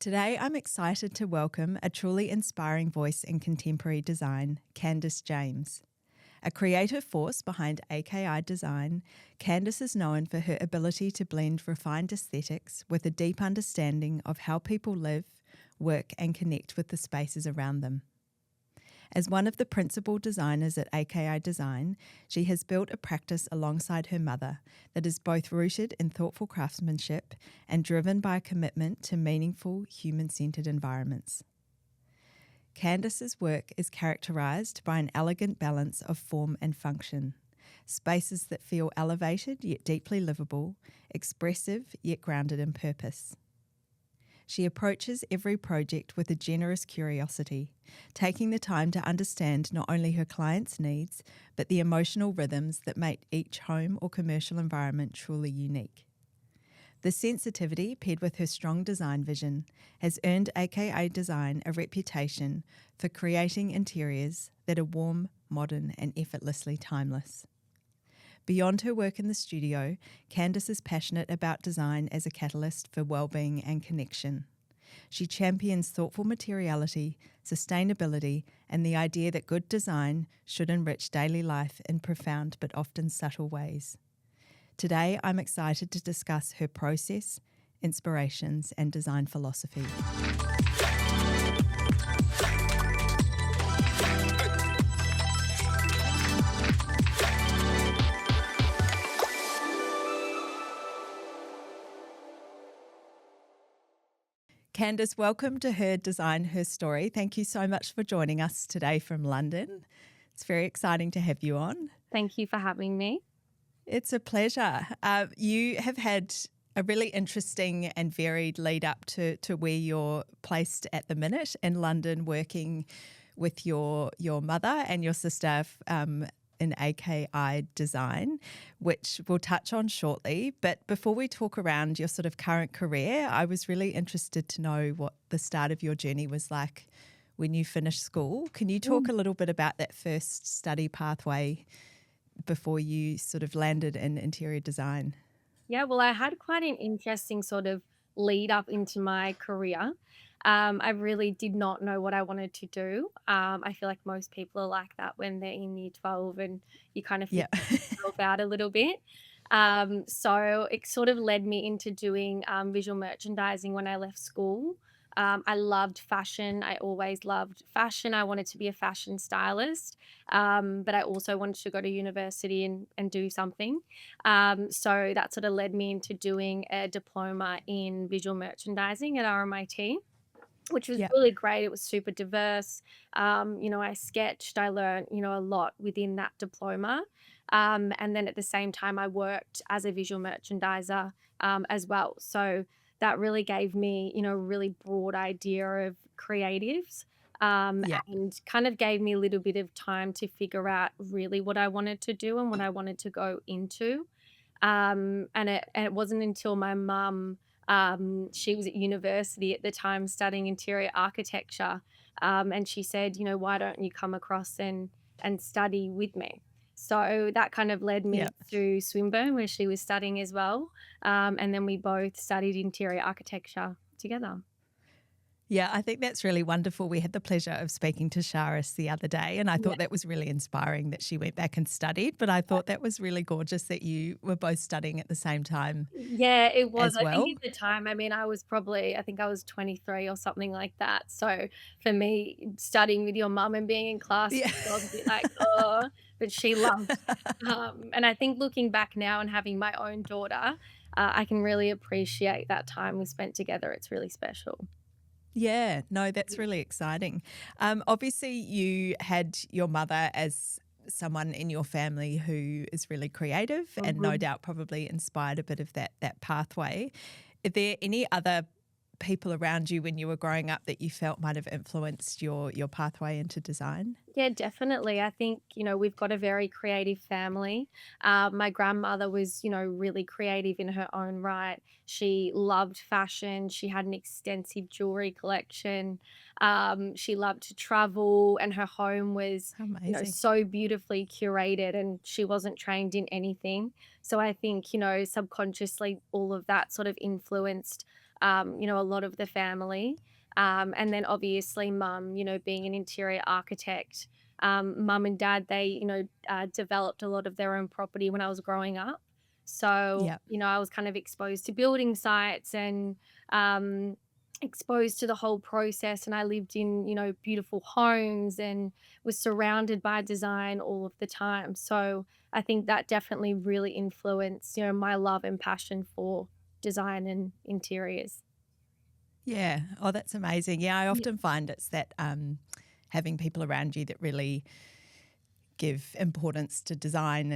Today, I'm excited to welcome a truly inspiring voice in contemporary design, Candyce James. A creative force behind AKI Design, Candyce is known for her ability to blend refined aesthetics with a deep understanding of how people live, work, and connect with the spaces around them. As one of the principal designers at AKI Design, she has built a practice alongside her mother that is both rooted in thoughtful craftsmanship and driven by a commitment to meaningful, human-centred environments. Candyce's work is characterised by an elegant balance of form and function, spaces that feel elevated yet deeply livable, expressive yet grounded in purpose. She approaches every project with a generous curiosity, taking the time to understand not only her clients' needs, but the emotional rhythms that make each home or commercial environment truly unique. The sensitivity, paired with her strong design vision, has earned AKI Design a reputation for creating interiors that are warm, modern, and effortlessly timeless. Beyond her work in the studio, Candyce is passionate about design as a catalyst for well-being and connection. She champions thoughtful materiality, sustainability, and the idea that good design should enrich daily life in profound but often subtle ways. Today, I'm excited to discuss her process, inspirations, and design philosophy. Candyce, welcome to Her Design, Her Story. Thank you so much for joining us today from London. It's very exciting to have you on. Thank you for having me. It's a pleasure. You have had a really interesting and varied lead up to where you're placed at the minute in London, working with your mother and your sister in AKI Design, which we'll touch on shortly. But before we talk around your sort of current career, I was really interested to know what the start of your journey was like when you finished school. Can you talk a little bit about that first study pathway before you sort of landed in interior design? Yeah, well, I had quite an interesting sort of lead up into my career. I really did not know what I wanted to do. I feel like most people are like that when they're in year 12 and you kind of figure Yeah. yourself out a little bit. So it sort of led me into doing visual merchandising when I left school. I loved fashion. I always loved fashion. I wanted to be a fashion stylist, but I also wanted to go to university and do something. So that sort of led me into doing a diploma in visual merchandising at RMIT, which was Yeah. really great. It was super diverse. I sketched, I learned, a lot within that diploma. And then at the same time, I worked as a visual merchandiser as well. So that really gave me, a really broad idea of creatives. Yeah. And kind of gave me a little bit of time to figure out really what I wanted to do and what I wanted to go into. And it wasn't until my mum, she was at university at the time studying interior architecture, and she said, why don't you come across and study with me? So that kind of led me Yeah. to Swinburne, where she was studying as well, and then we both studied interior architecture together. Yeah, I think that's really wonderful. We had the pleasure of speaking to Charis the other day, and I Yeah. thought that was really inspiring that she went back and studied. But I thought that was really gorgeous that you were both studying at the same time Yeah, it was. as I think well. at the time, I mean, I think I was 23 or something like that. So for me, studying with your mum and being in class, Yeah. I was a bit like, oh, but she loved. And I think looking back now and having my own daughter, I can really appreciate that time we spent together. It's really special. Yeah, no, that's really exciting. Obviously, you had your mother as someone in your family who is really creative and no Mhm. doubt probably inspired a bit of that pathway. Are there any other people around you when you were growing up that you felt might have influenced your pathway into design? Yeah, definitely. I think, we've got a very creative family. My grandmother was, really creative in her own right. She loved fashion. She had an extensive jewelry collection. She loved to travel, and her home was, Amazing. so beautifully curated, and she wasn't trained in anything. So I think, subconsciously, all of that sort of influenced a lot of the family. And then obviously mum, being an interior architect, mum and dad, they, developed a lot of their own property when I was growing up. So, Yeah. I was kind of exposed to building sites and um, exposed to the whole process. And I lived in, beautiful homes and was surrounded by design all of the time. So I think that definitely really influenced, my love and passion for design and interiors. Yeah. Oh, that's amazing. Yeah, I Yeah. often find it's that having people around you that really give importance to design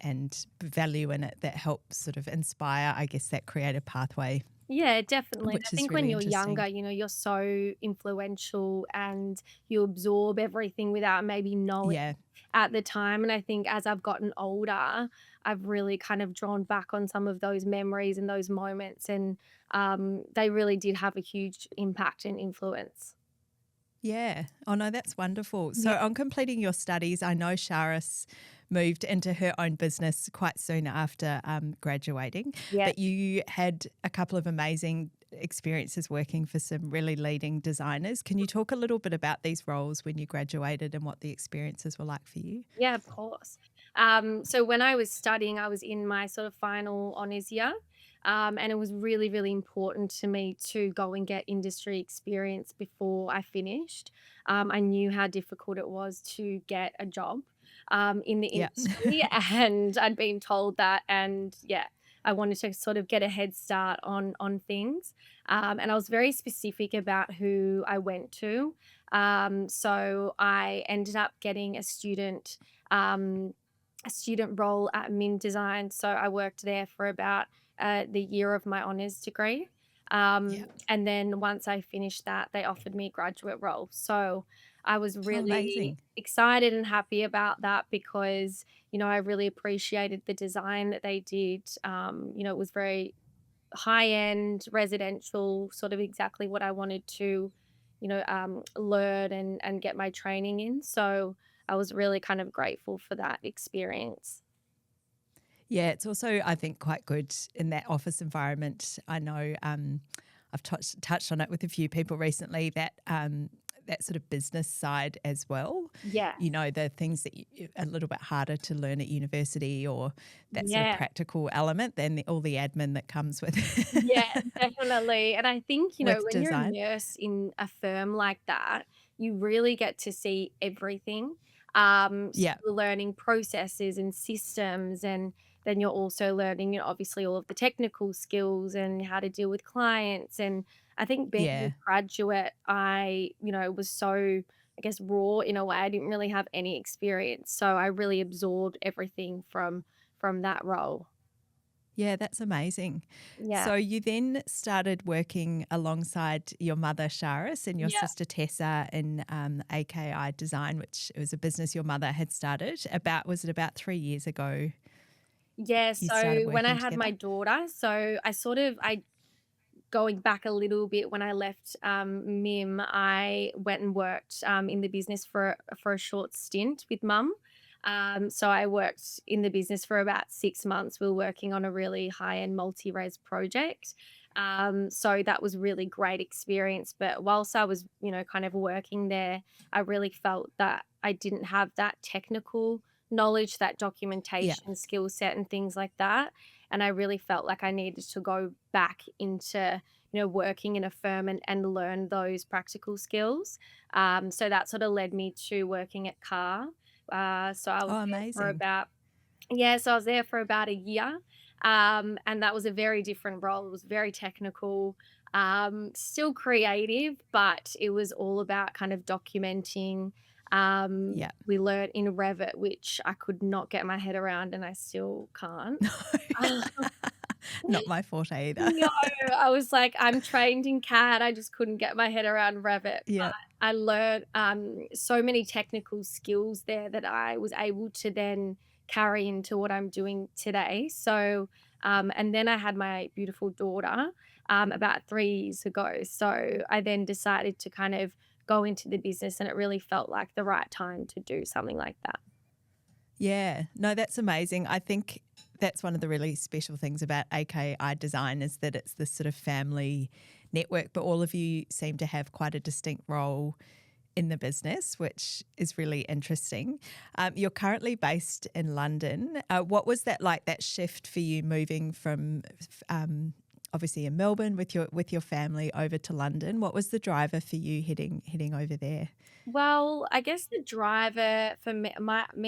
and value in it that helps sort of inspire, I guess, that creative pathway, Yeah, definitely. And I which is think when really you're interesting. younger, you're so influential and you absorb everything without maybe knowing Yeah. at the time. And I think as I've gotten older, I've really kind of drawn back on some of those memories and those moments. And they really did have a huge impact and influence. Yeah. Oh, no, that's wonderful. So, Yeah. on completing your studies, I know Charis moved into her own business quite soon after graduating, Yeah. but you had a couple of amazing experiences working for some really leading designers. Can you talk a little bit about these roles when you graduated and what the experiences were like for you? Yeah, of course. So when I was studying, I was in my sort of final honours year. And it was really, really important to me to go and get industry experience before I finished. I knew how difficult it was to get a job in the Yeah. industry, and I'd been told that. And yeah, I wanted to sort of get a head start on things. And I was very specific about who I went to. So I ended up getting um, a student role at Min Design. So I worked there for about the year of my honours degree. Yeah. And then once I finished that, they offered me a graduate role. So I was Oh, really amazing. excited and happy about that because, I really appreciated the design that they did. It was very high end residential, sort of exactly what I wanted to, learn and get my training in. So I was really kind of grateful for that experience. Yeah, it's also, I think, quite good in that office environment. I know I've touched on it with a few people recently that that sort of business side as well. Yeah. You know, the things that a little bit harder to learn at university or that sort of Yeah. practical element than all the admin that comes with Yeah, definitely. And I think, with when you're design. immersed in a firm like that, you really get to see everything. So Yeah, you're learning processes and systems, and then you're also learning, obviously all of the technical skills and how to deal with clients. And I think being a yeah. graduate, I, was so, I guess, raw in a way. I didn't really have any experience. So I really absorbed everything from that role. Yeah, that's amazing. Yeah. So you then started working alongside your mother, Charis, and your Yeah. sister, Tessa, in AKI Design, which was a business your mother had started was it about 3 years ago Yeah, you started so when I working had my together? daughter, so I going back a little bit when I left MIM, I went and worked in the business for a short stint with mum. So I worked in the business for about 6 months. We were working on a really high end multi-res project. So that was really great experience. But whilst I was, kind of working there, I really felt that I didn't have that technical knowledge, that Yeah, documentation skill set and things like that. And I really felt like I needed to go back into, working in a firm and learn those practical skills. So that sort of led me to working at Carr. So I was oh, there for amazing. about, yeah, so I was there for about a year. And that was a very different role. It was very technical, still creative, but it was all about kind of documenting. Yeah. We learned in Revit, which I could not get my head around, and I still can't. Not my forte either. No, I was like, I'm trained in CAD. I just couldn't get my head around Revit. But Yeah. I learned so many technical skills there that I was able to then carry into what I'm doing today. So, and then I had my beautiful daughter about 3 years ago. So I then decided to kind of go into the business, and it really felt like the right time to do something like that. Yeah, no, that's amazing. I think that's one of the really special things about AKI Design is that it's this sort of family network, but all of you seem to have quite a distinct role in the business, which is really interesting. You're currently based in London. What was that like, that shift for you moving from obviously in Melbourne with your family over to London? What was the driver for you heading over there? Well, I guess the driver for me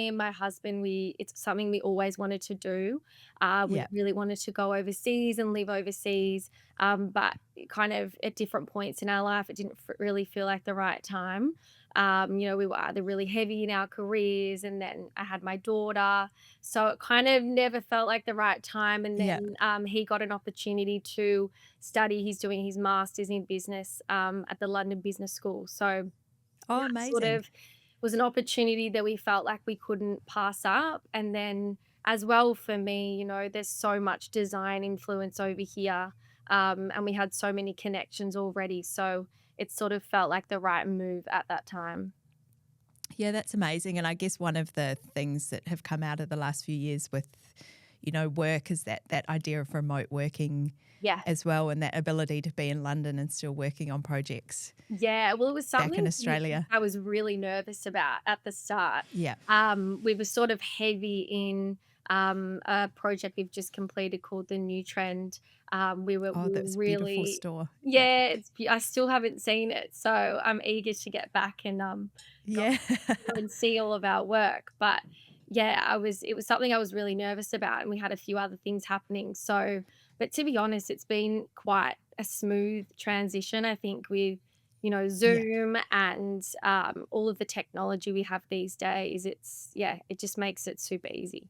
and my husband, it's something we always wanted to do. We Yeah. really wanted to go overseas and live overseas, but kind of at different points in our life, it didn't really feel like the right time. We were either really heavy in our careers, and then I had my daughter, so it kind of never felt like the right time. And Yeah. then he got an opportunity to study. He's doing his master's in business at the London Business School, so Oh, that sort amazing. of was an opportunity that we felt like we couldn't pass up. And then as well for me, there's so much design influence over here. And we had so many connections already. So it sort of felt like the right move at that time. Yeah, that's amazing. And I guess one of the things that have come out of the last few years with, work is that idea of remote working Yeah. as well, and that ability to be in London and still working on projects Yeah, well, it was back in something Australia. I was really nervous about at the start. Yeah. We were sort of heavy in a project we've just completed called the New Trend. Oh, We were that's a beautiful really, store. Yeah. yeah, I still haven't seen it, so I'm eager to get back and go Yeah. and see all of our work. But yeah, it was something I was really nervous about, and we had a few other things happening. So, but to be honest, it's been quite a smooth transition. I think with Yeah. Zoom and all of the technology we have these days, it just makes it super easy.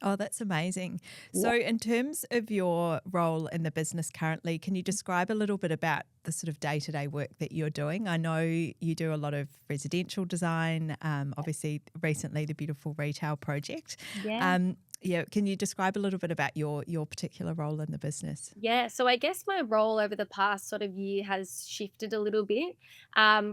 Oh, that's amazing. Yeah. So, in terms of your role in the business currently, can you describe a little bit about the sort of day to day work that you're doing? I know you do a lot of residential design, obviously, recently the beautiful retail project. Yeah. Yeah, can you describe a little bit about your particular role in the business? Yeah, so I guess my role over the past sort of year has shifted a little bit.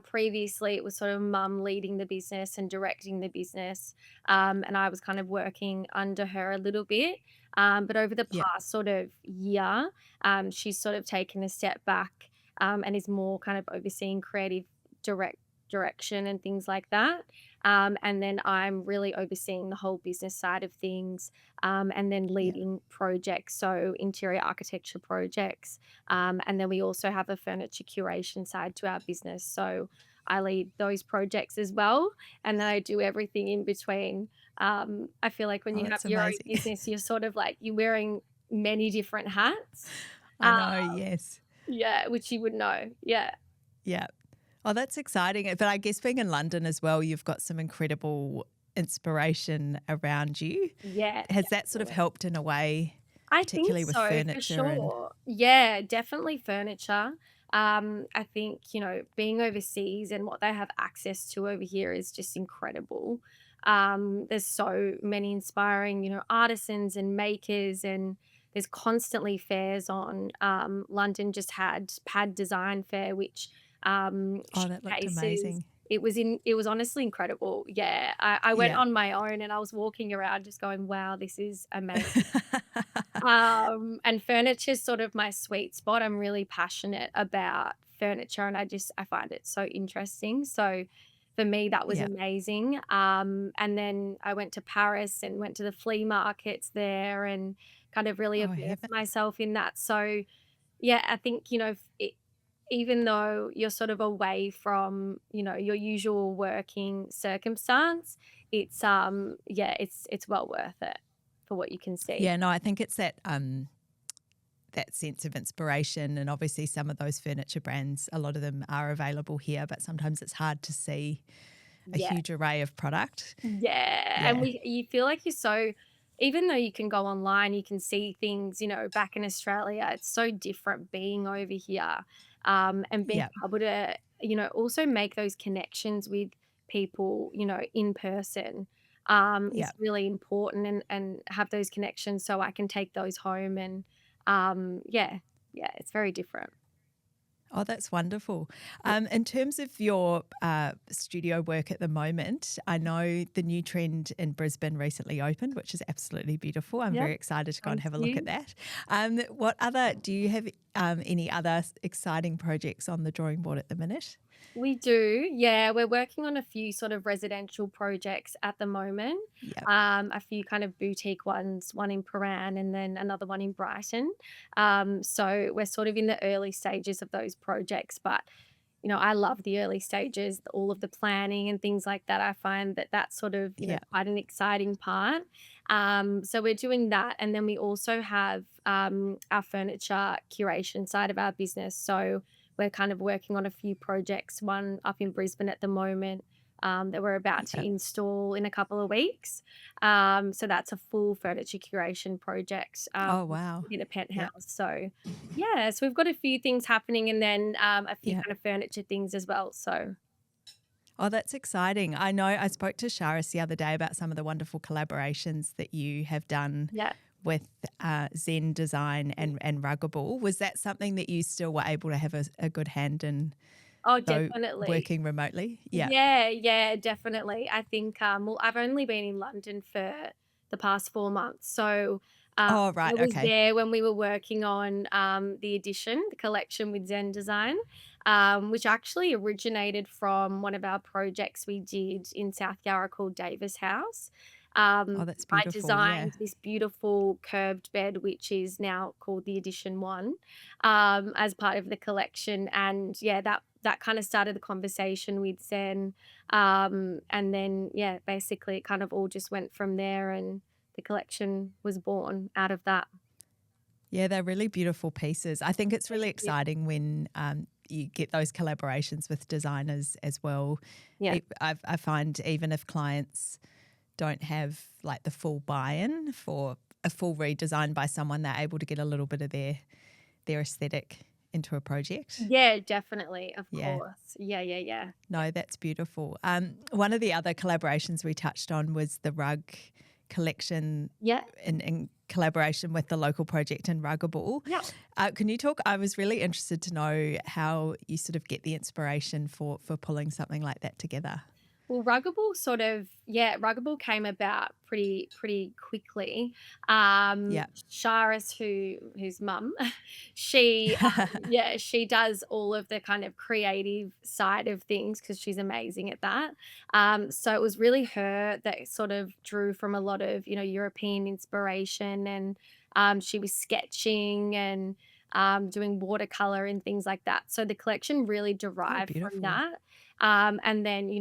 Previously, it was sort of mum leading the business and directing the business, and I was kind of working under her a little bit. But over the Yeah. past sort of year, she's sort of taken a step back and is more kind of overseeing creative direct direction and things like that. And then I'm really overseeing the whole business side of things, and then Yeah. leading projects, so interior architecture projects. And then we also have a furniture curation side to our business. So I lead those projects as well. And then I do everything in between. I feel like when Oh, you have that's your own amazing. business, you're sort of like you're wearing many different hats. I Uh, know. Yes. yeah, which you would know. Yeah. Yeah. Oh, that's exciting. But I guess being in London as well, you've got some incredible inspiration around you. Yeah, Has that sort of definitely. helped in a way, I think particularly with so, for furniture and sure. Yeah, definitely furniture. I think, being overseas and what they have access to over here is just incredible. There's so many inspiring, artisans and makers, and there's constantly fairs on. London just had Pad Design Fair, which oh, that looked showcases. amazing. It was honestly incredible. Yeah, I went Yeah. on my own and I was walking around just going, wow, this is amazing. And furniture's sort of my sweet spot. I'm really passionate about furniture, and I find it so interesting. So for me, that was Yeah. amazing. And then I went to Paris and went to the flea markets there and kind of really Oh, immersed heaven. myself in that. So yeah, I think, even though you're sort of away from, your usual working circumstance, it's well worth it for what you can see. Yeah, no, I think it's that sense of inspiration, and obviously some of those furniture brands, a lot of them are available here, but sometimes it's hard to see a Yeah. huge array of product. Yeah, and Yeah. you feel like you're so, even though you can go online, you can see things, back in Australia, it's so different being over here, and being Yeah. able to, also make those connections with people, in person, Yeah. is really important, and have those connections so I can take those home and, yeah, yeah, it's very different. Oh, that's wonderful. In terms of your studio work at the moment, I know the new trend in Brisbane recently opened, which is absolutely beautiful. I'm Yep, very excited to go and thank have a look at you. that. Do you have any other exciting projects on the drawing board at the minute? We do, yeah. We're working on a few sort of residential projects at the moment. Yeah. A few kind of boutique ones, one in Paran and then another one in Brighton. So we're sort of in the early stages of those projects, but I love the early stages, all of the planning and things like that. I find that that's sort of, Yeah. quite an exciting part. So we're doing that. And then we also have our furniture curation side of our business. So we're kind of working on a few projects, one up in Brisbane at the moment. That we're about to Yeah. install in a couple of weeks. So that's a full furniture curation project Oh, wow. in a Yeah. penthouse. So yeah, so we've got a few things happening and then a few Yeah. kind of furniture things as well. So Oh, that's exciting. I know I spoke to Charis the other day about some of the wonderful collaborations that you have done yeah. with Zen Design and Ruggable. Was that something that you still were able to have a good hand in, Oh, though definitely. working remotely? Yeah. Yeah, yeah, definitely. I think, well, I've only been in London for the past 4 months. So, Oh, I right. was Okay. there when we were working on, the edition, the collection with Zen Design, which actually originated from one of our projects we did in South Yarra called Davis House. Oh, that's I beautiful. Yeah. designed this beautiful curved bed, which is now called the Edition 1, as part of the collection. And yeah, that kind of started the conversation with Zen. And then, yeah, basically it kind of all just went from there and the collection was born out of that. Yeah, they're really beautiful pieces. I think it's Thank really you. exciting when you get those collaborations with designers as well. Yeah. I find even if clients don't have like the full buy-in for a full redesign by someone, they're able to get a little bit of their aesthetic into a project. Yeah, definitely. Of Yeah, course. Yeah, yeah, yeah. no, that's beautiful. One of the other collaborations we touched on was the rug collection Yeah. in collaboration with the local project in Ruggable. Yeah. Can you talk? I was really interested to know how you sort of get the inspiration for pulling something like that together. Well, Ruggable sort of yeah, Ruggable came about pretty quickly. Yeah. Charis, whose mum, she yeah, she does all of the kind of creative side of things because she's amazing at that. So it was really her that sort of drew from a lot of European inspiration, and she was sketching and doing watercolor and things like that. So the collection really Oh, derived from beautiful. that. And then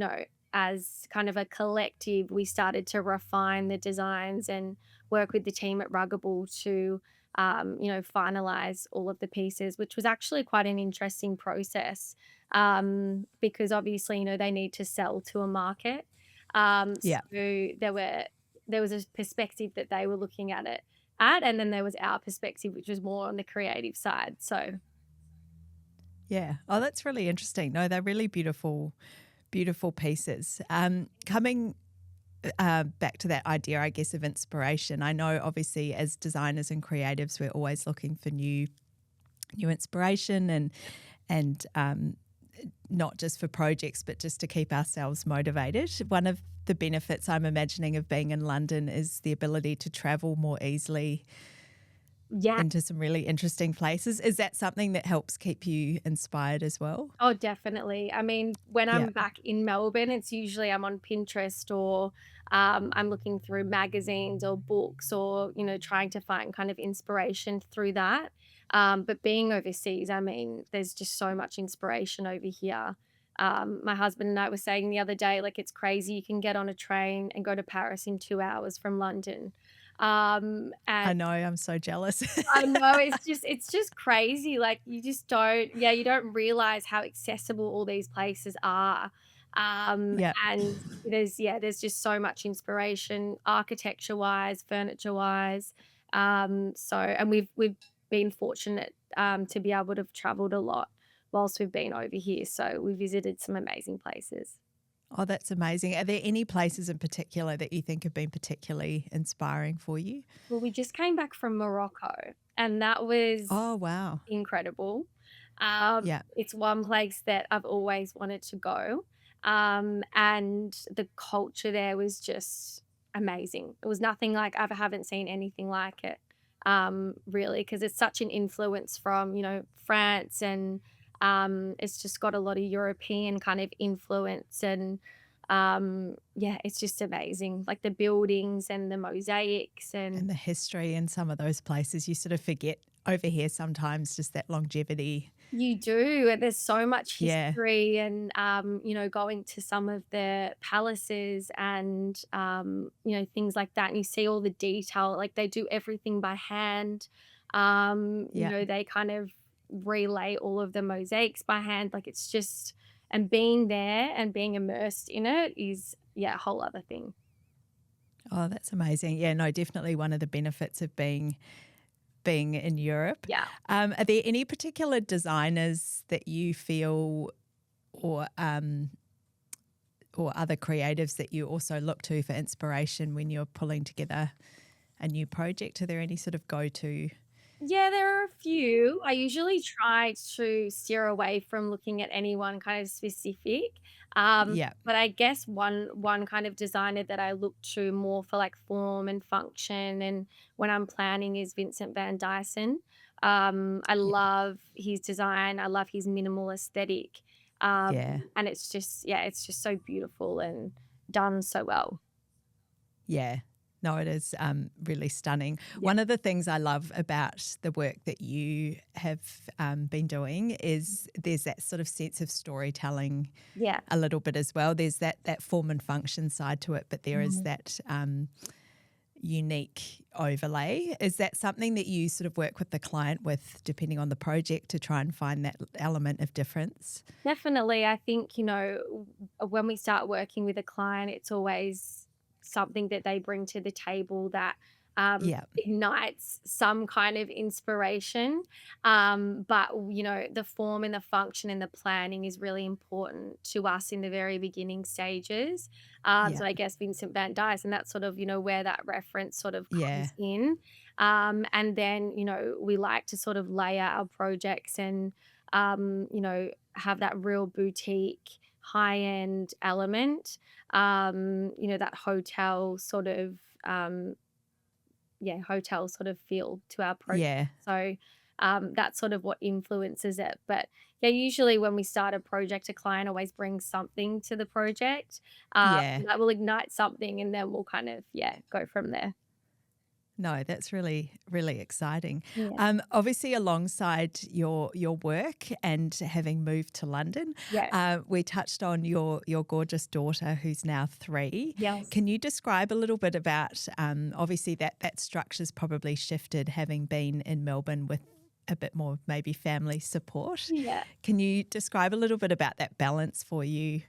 as kind of a collective, we started to refine the designs and work with the team at Ruggable to, finalize all of the pieces, which was actually quite an interesting process because obviously, they need to sell to a market. So Yeah. there was a perspective that they were looking at it and then there was our perspective, which was more on the creative side. So Yeah. Oh, that's really interesting. No, they're really beautiful, beautiful pieces. Coming back to that idea, I guess, of inspiration. I know, obviously, as designers and creatives, we're always looking for new inspiration and not just for projects, but just to keep ourselves motivated. One of the benefits I'm imagining of being in London is the ability to travel more easily yeah. into some really interesting places. Is that something that helps keep you inspired as well? Oh, definitely. I mean, when Yeah. I'm back in Melbourne, it's usually I'm on Pinterest or I'm looking through magazines or books or, trying to find kind of inspiration through that. But being overseas, I mean, there's just so much inspiration over here. My husband and I were saying the other day, like, it's crazy. You can get on a train and go to Paris in 2 hours from London. And I know, I'm so jealous. I know it's just crazy, like, you don't realize how accessible all these places are, Yeah. and there's just so much inspiration architecture-wise, furniture-wise, and we've been fortunate, to be able to have traveled a lot whilst we've been over here, so we visited some amazing places. Oh, that's amazing. Are there any places in particular that you think have been particularly inspiring for you? Well, we just came back from Morocco, and that was Oh, wow. incredible. Yeah. It's one place that I've always wanted to go. And the culture there was just amazing. It was nothing like I haven't seen anything like it, really, because it's such an influence from, France, and it's just got a lot of European kind of influence. And yeah, it's just amazing. Like the buildings and the mosaics and And the history in some of those places, you sort of forget over here sometimes, just that longevity. you do, and there's so much Yeah. history. And, going to some of the palaces and, things like that, and you see all the detail, like, they do everything by hand. Yeah. They kind of relay all of the mosaics by hand, like, it's just, and being there and being immersed in it is, yeah, a whole other thing. Oh, that's amazing. Yeah, no, definitely one of the benefits of being in Europe. Yeah. Are there any particular designers that you feel, or or other creatives that you also look to for inspiration when you're pulling together a new project? Are there any sort of go-to? Yeah, there are a few. I usually try to steer away from looking at any one kind of specific. Yeah, But I guess one kind of designer that I look to more for like form and function and when I'm planning is Vincent van Dyson. I yeah, love his design. I love his minimal aesthetic. yeah. And it's just, yeah, it's just so beautiful and done so well. Yeah. No, it is really stunning. Yeah. One of the things I love about the work that you have been doing is there's that sort of sense of storytelling Yeah. a little bit as well. There's that form and function side to it, but there is Mhm. that unique overlay. Is that something that you sort of work with the client with, depending on the project, to try and find that element of difference? Definitely. I think, when we start working with a client, it's always something that they bring to the table that Yeah, ignites some kind of inspiration. But, the form and the function and the planning is really important to us in the very beginning stages. yeah, So I guess Vincent van Dyson, that's sort of, where that reference sort of yeah, comes in. And then, we like to sort of layer our projects and, have that real boutique, high end element, that hotel sort of, yeah, hotel sort of feel to our project. yeah, So that's sort of what influences it. But yeah, usually when we start a project, a client always brings something to the project yeah. that will ignite something, and then we'll kind of, yeah, go from there. No, that's really, really exciting. Yeah. Obviously, alongside your work and having moved to London, Yeah. we touched on your gorgeous daughter who's now 3. Yes. Can you describe a little bit about obviously that structure's probably shifted having been in Melbourne with a bit more maybe family support. Yeah. Can you describe a little bit about that balance for you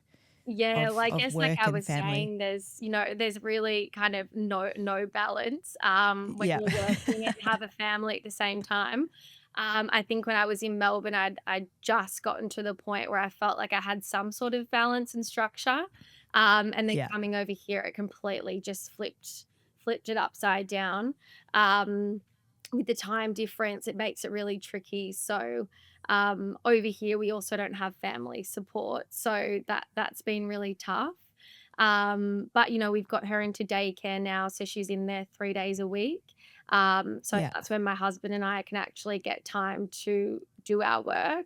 Yeah, well, I of guess like work I and was family? saying, there's really kind of no balance when Yeah, you're working and have a family at the same time. I think when I was in Melbourne, I'd just gotten to the point where I felt like I had some sort of balance and structure. And then yeah, coming over here, it completely just flipped it upside down. Um, with the time difference, it makes it really tricky. So over here, we also don't have family support, so that's been really tough. But we've got her into daycare now, so she's in there 3 days a week. So yeah, that's when my husband and I can actually get time to do our work.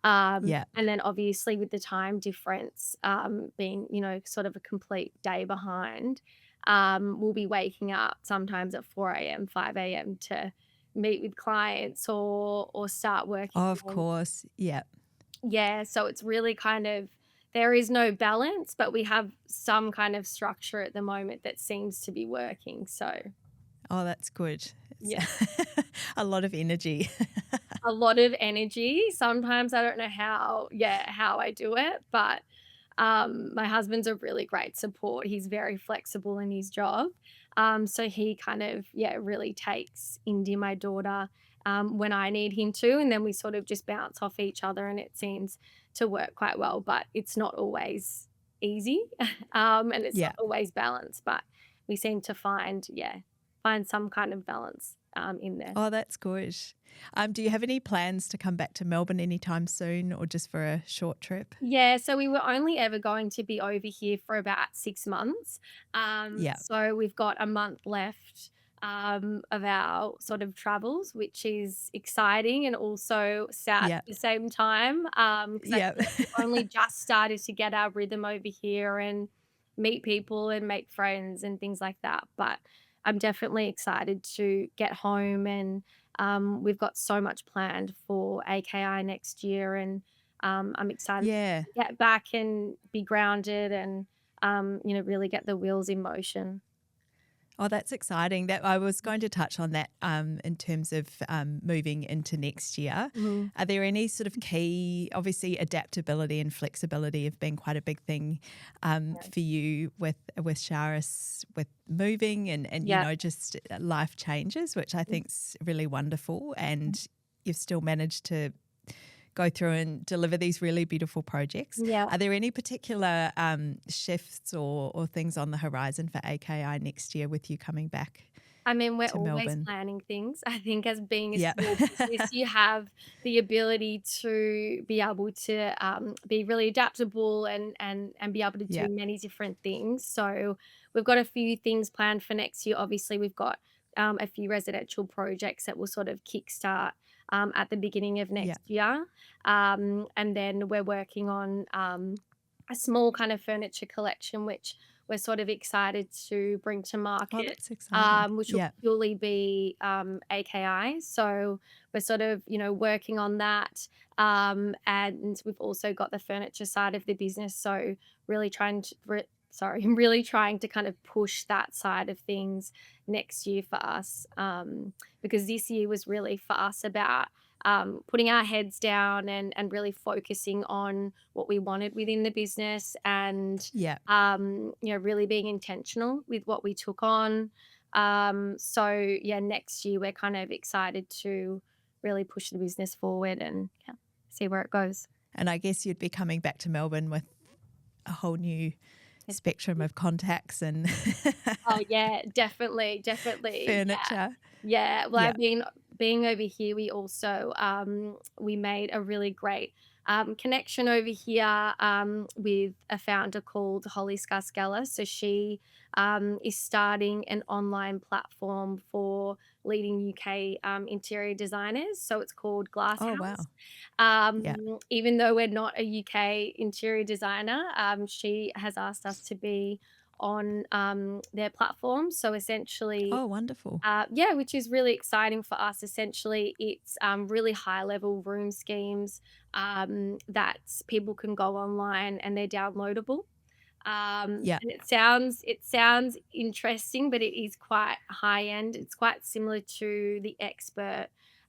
yeah. And then obviously with the time difference being, sort of a complete day behind, we'll be waking up sometimes at 4 a.m., 5 a.m. to meet with clients or start working Of on. course, yeah. Yeah, so it's really kind of, there is no balance, but we have some kind of structure at the moment that seems to be working. So, Oh, that's good. It's yeah, a lot of energy. a lot of energy. Sometimes I don't know how I do it, but my husband's a really great support. He's very flexible in his job. So he kind of, yeah, really takes Indy, my daughter, when I need him to. And then we sort of just bounce off each other and it seems to work quite well, but it's not always easy. And it's Yeah. not always balanced, but we seem to find some kind of balance in there. Oh, that's good. Do you have any plans to come back to Melbourne anytime soon or just for a short trip? Yeah, so we were only ever going to be over here for about 6 months. Yeah. So we've got a month left of our sort of travels, which is exciting and also sad Yeah. at the same time. Because I Yeah. think we've only just started to get our rhythm over here and meet people and make friends and things like that. But I'm definitely excited to get home, and we've got so much planned for AKI next year, and I'm excited Yeah. to get back and be grounded and, really get the wheels in motion. Oh, that's exciting. That I was going to touch on that in terms of moving into next year. Mhm. Are there any sort of key, obviously, adaptability and flexibility have been quite a big thing for you with Charis, with moving and Yeah. just life changes, which I think's really wonderful. And you've still managed to go through and deliver these really beautiful projects. Yeah. Are there any particular shifts or things on the horizon for AKI next year with you coming back I mean, we're to always Melbourne? planning things. I think as being a Yeah. small business, you have the ability to be able to be really adaptable and be able to do Yeah. many different things. So we've got a few things planned for next year. Obviously, we've got a few residential projects that will sort of kickstart at the beginning of Yeah. next year, and then we're working on a small kind of furniture collection, which we're sort of excited to bring to Oh, market, that's exciting. which will Yeah. purely be AKI. So we're sort of, working on that. And we've also got the furniture side of the business. So really trying to, really trying to kind of push that side of things next year for us. Because this year was really for us about putting our heads down and really focusing on what we wanted within the business, and Yeah. really being intentional with what we took on. So yeah, next year we're kind of excited to really push the business forward and see where it goes. And I guess you'd be coming back to Melbourne with a whole new spectrum of contacts and Oh yeah, definitely, definitely. Yeah. furniture. Yeah. Well, Yeah. I mean, being over here, we also we made a really great connection over here with a founder called Holly Scarscella. So she is starting an online platform for leading UK interior designers. So it's called Oh, Glasshouse. wow. Yeah. Even though we're not a UK interior designer, she has asked us to be on their platform. So essentially, Oh, wonderful. yeah, which is really exciting for us. Essentially, it's really high level room schemes that people can go online and they're downloadable. Yeah. And it sounds interesting, but it is quite high end. It's quite similar to the Expert,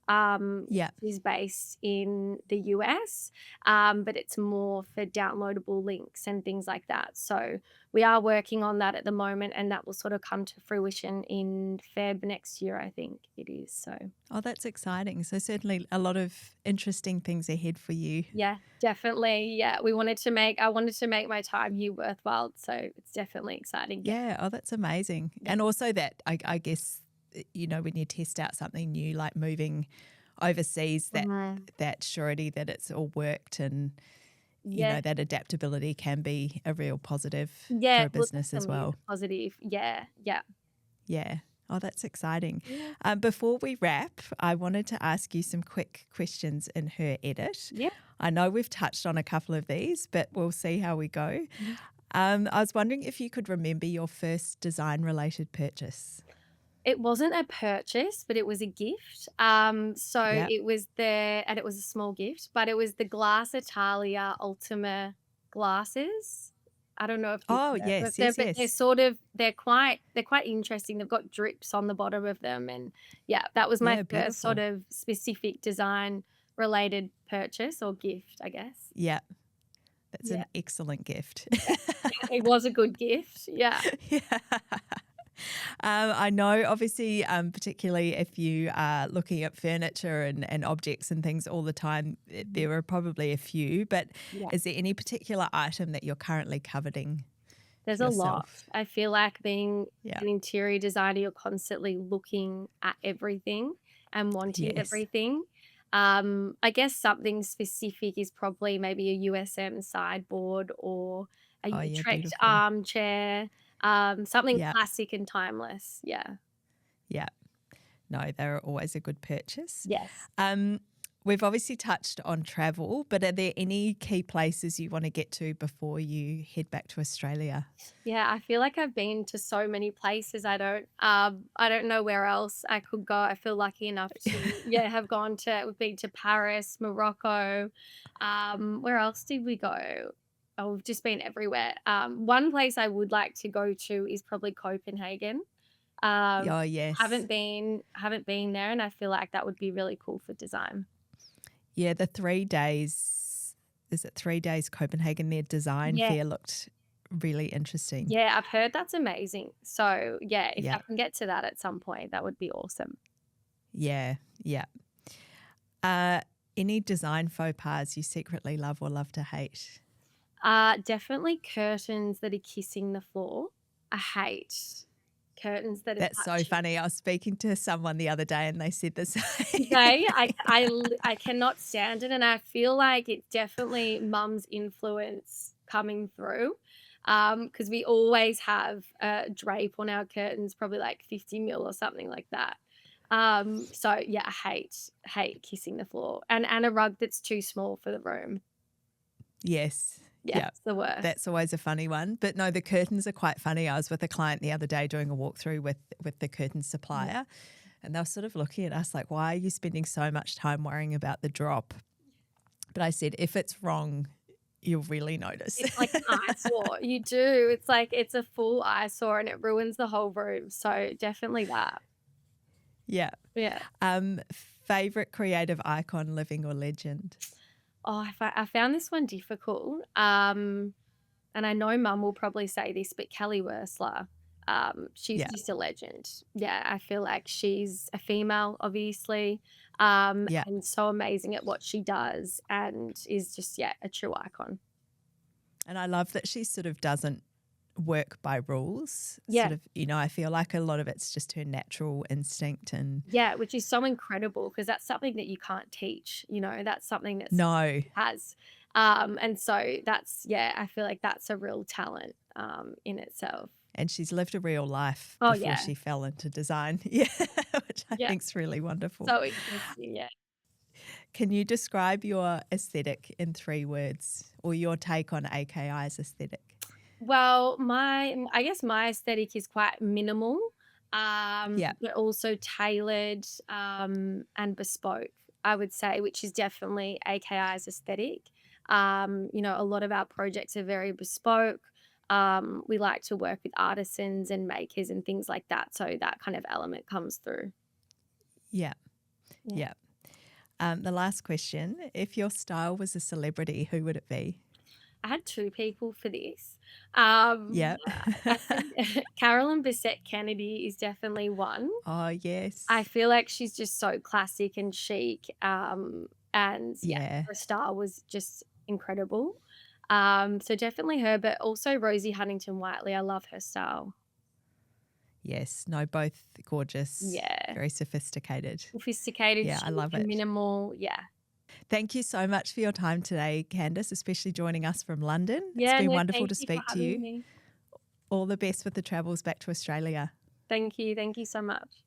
Yeah. which is based in the US, but it's more for downloadable links and things like that. So we are working on that at the moment, and that will sort of come to fruition in Feb next year, I think it is. So Oh, that's exciting. So certainly a lot of interesting things ahead for you. yeah, definitely. Yeah, I wanted to make my time here worthwhile. So it's definitely exciting. Yeah. Yeah. Oh, that's amazing. Yeah. And also that I guess, when you test out something new, like moving overseas, Mhm. that surety that it's all worked and, Yeah. that adaptability can be a real positive for Yeah. a Well, business as definitely well. positive. Yeah. Yeah. Yeah. Oh, that's exciting. Yeah. Before we wrap, I wanted to ask you some quick questions in her edit. Yeah. I know we've touched on a couple of these, but we'll see how we go. Mhm. I was wondering if you could remember your first design related purchase. It wasn't a purchase, but it was a gift. So Yeah. and it was a small gift, but it was the Glass Italia Ultima glasses. I don't know if you've Oh, heard of yes, them, yes, but yes. they're quite interesting. They've got drips on the bottom of them, and yeah, that was my Yeah, first sort beautiful. of specific design related purchase or gift, I guess. Yeah, that's Yeah, an excellent gift. yeah, it was a good gift. Yeah. Yeah. I know, obviously, particularly if you are looking at furniture and objects and things all the time, Mhm. there are probably a few, but Yeah. is there any particular item that you're currently coveting? There's a lot. yourself. I feel like being Yeah. an interior designer, you're constantly looking at everything and wanting Yes. everything. I guess something specific is probably maybe a USM sideboard or a Oh, yeah, Utrecht beautiful. armchair, something Yeah. classic and timeless. Yeah. Yeah. No, they're always a good purchase. Yes. Um, we've obviously touched on travel, but are there any key places you want to get to before you head back to Australia? Yeah, I feel like I've been to so many places. I don't know where else I could go. I feel lucky enough to have we've been to Paris, Morocco. Where else did we go? Oh, we've just been everywhere. One place I would like to go to is probably Copenhagen. Um, Oh, yes. haven't been there, and I feel like that would be really cool for design. Yeah, the 3 days, is it 3 days Copenhagen? Their design Yeah. fair looked really interesting. Yeah, I've heard that's amazing. So, yeah, if I Yeah, can get to that at some point, that would be awesome. yeah, yeah. Uh, any design faux pas you secretly love or love to hate? Definitely curtains that are kissing the floor. I hate curtains that are That's so touching. funny. I was speaking to someone the other day and they said the same. Okay, I cannot stand it, and I feel like it's definitely mum's influence coming through. Because we always have a drape on our curtains, probably like 50 mil or something like that. So yeah, I hate kissing the floor, and a rug that's too small for the room. Yes. Yeah, Yeah. it's the worst. That's always a funny one. But no, the curtains are quite funny. I was with a client the other day doing a walkthrough with the curtain Yeah. supplier, and they were sort of looking at us like, why are you spending so much time worrying about the drop? But I said, if it's wrong, you'll really notice. It's like an eyesore. You do. It's like it's a full eyesore and it ruins the whole room. So definitely that. Yeah. Yeah. Favorite creative icon, living or legend? Oh, I found this one difficult. And I know Mum will probably say this, but Kelly Wersler, she's Yeah. just a legend. Yeah, I feel like she's a female, obviously, Yeah. and so amazing at what she does, and is just a true icon. And I love that she sort of doesn't work by rules. Yeah. Sort of, I feel like a lot of it's just her natural instinct and Yeah, which is so incredible because that's something that you can't teach. That's something that no. has. And so I feel like that's a real talent in itself. And she's lived a real life Oh, before yeah. she fell into design. Yeah, which I Yeah. think's really wonderful. So interesting, yeah. Can you describe your aesthetic in 3 words or your take on AKI's aesthetic? Well, I guess my aesthetic is quite minimal, Yeah. but also tailored and bespoke, I would say, which is definitely AKI's aesthetic. A lot of our projects are very bespoke. We like to work with artisans and makers and things like that. So that kind of element comes through. Yeah. Yeah. Yeah. The last question, if your style was a celebrity, who would it be? I had 2 people for this. Yeah. I think Carolyn Bessette Kennedy is definitely one. Oh, yes. I feel like she's just so classic and chic, and Yeah. her style was just incredible. So definitely her, but also Rosie Huntington-Whiteley. I love her style. Yes. No, both gorgeous. Yeah. Very sophisticated. Sophisticated, Yeah, I chic, love and it. minimal. Yeah. Thank you so much for your time today, Candice, especially joining us from London. Yeah, It's been no, wonderful thank to you for speak to having you. me. All the best with the travels back to Australia. Thank you. Thank you so much.